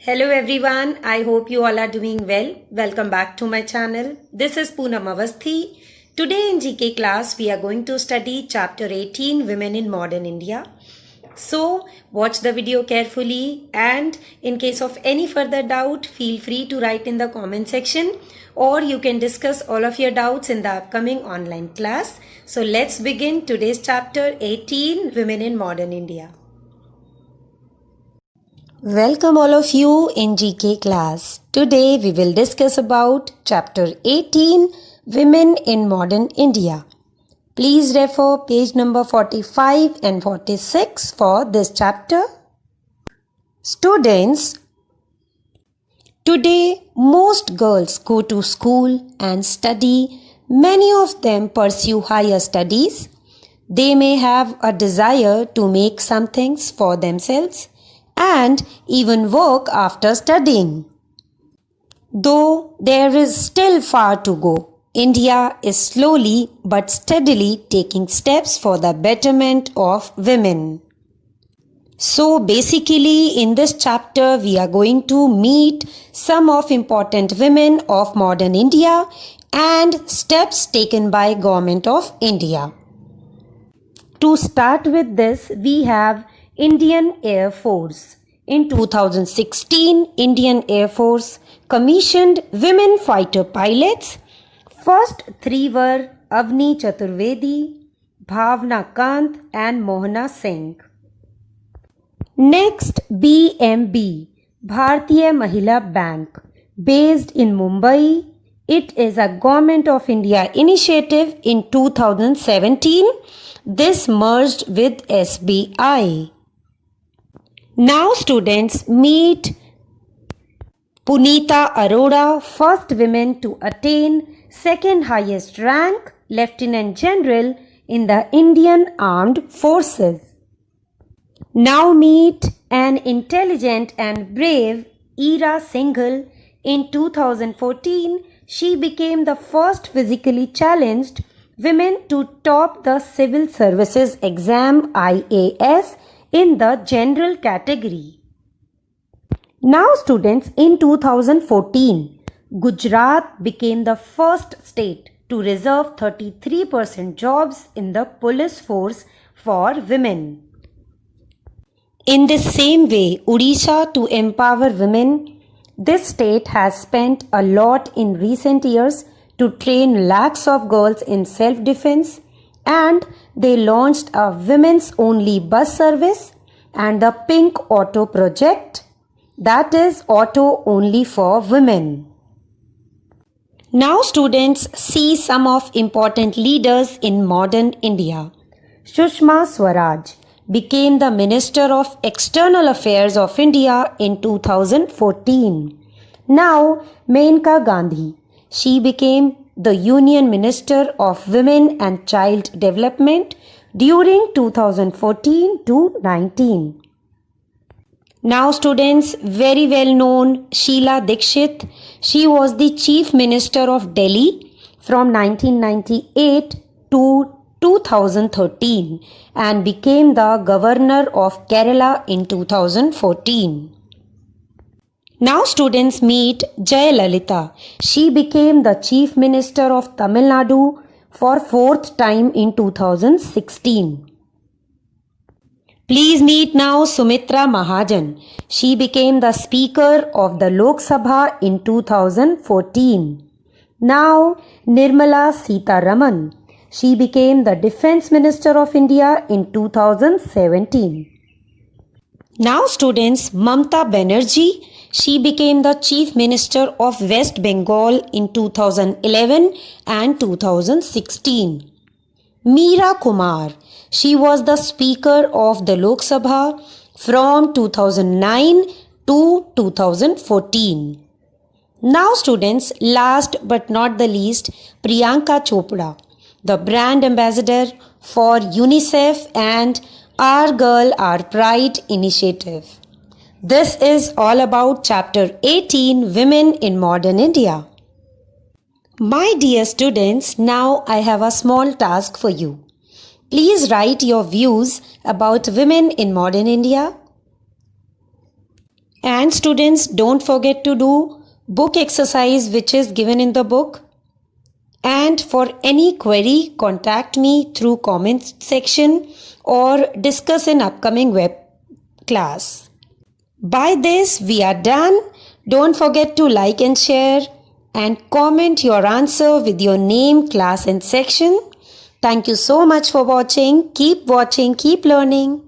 Hello everyone, I hope you all are doing well. Welcome back to my channel. This is Poonam Avasthi. Today in GK class we are going to study chapter 18 Women in Modern India. So watch the video carefully and in case of any further doubt feel free to write in the comment section or you can discuss all of your doubts in the upcoming online class. So let's begin today's chapter 18 Women in Modern India. Welcome all of you in GK class. Today we will discuss about chapter 18 Women in Modern India. Please refer page number 45 and 46 for this chapter. Students, today most girls go to school and study. Many of them pursue higher studies. They may have a desire to make some things for themselves and even work after studying. Though there is still far to go, India is slowly but steadily taking steps for the betterment of women. So basically in this chapter we are going to meet some of important women of modern India and steps taken by Government of India. To start with this, we have Indian Air Force. In 2016, Indian Air Force commissioned women fighter pilots. First three were Avni Chaturvedi, Bhavna Kant and Mohana Singh. Next, BMB, Bharatiya Mahila Bank, based in Mumbai. It is a Government of India initiative in 2017. This merged with SBI. Now students meet Punita Arora, first woman to attain second highest rank, Lieutenant General in the Indian Armed Forces. Now meet an intelligent and brave Ira Singhal. In 2014, she became the first physically challenged women to top the Civil Services Exam IAS in the general category. Now students, in 2014, Gujarat became the first state to reserve 33% jobs in the police force for women. In the same way, Odisha, to empower women, this state has spent a lot in recent years to train lakhs of girls in self-defense, and they launched a women's only bus service and the Pink Auto project, that is auto only for women. Now students, see some of important leaders in modern India. Sushma Swaraj became the Minister of External Affairs of India in 2014. Now Menka Gandhi, she became the Union Minister of Women and Child Development during 2014 to 19. Now students, very well known Sheila Dikshit, she was the Chief Minister of Delhi from 1998 to 2013 and became the Governor of Kerala in 2014. Now students meet Jayalalitha. She became the Chief Minister of Tamil Nadu for fourth time in 2016. Please meet now Sumitra Mahajan. She became the Speaker of the Lok Sabha in 2014. Now Nirmala Sitharaman. She became the Defence Minister of India in 2017. Now students, Mamta Banerjee. She became the Chief Minister of West Bengal in 2011 and 2016. Meera Kumar. She was the Speaker of the Lok Sabha from 2009 to 2014. Now students, last but not the least, Priyanka Chopra, the brand ambassador for UNICEF and Our Girl, Our Pride initiative. This is all about chapter 18 Women in Modern India. My dear students, now I have a small task for you. Please write your views about women in modern India. And students, don't forget to do book exercise which is given in the book. And for any query, contact me through comment section or discuss in upcoming web class. By this, we are done. Don't forget to like and share and comment your answer with your name, class and section. Thank you so much for watching. Keep learning.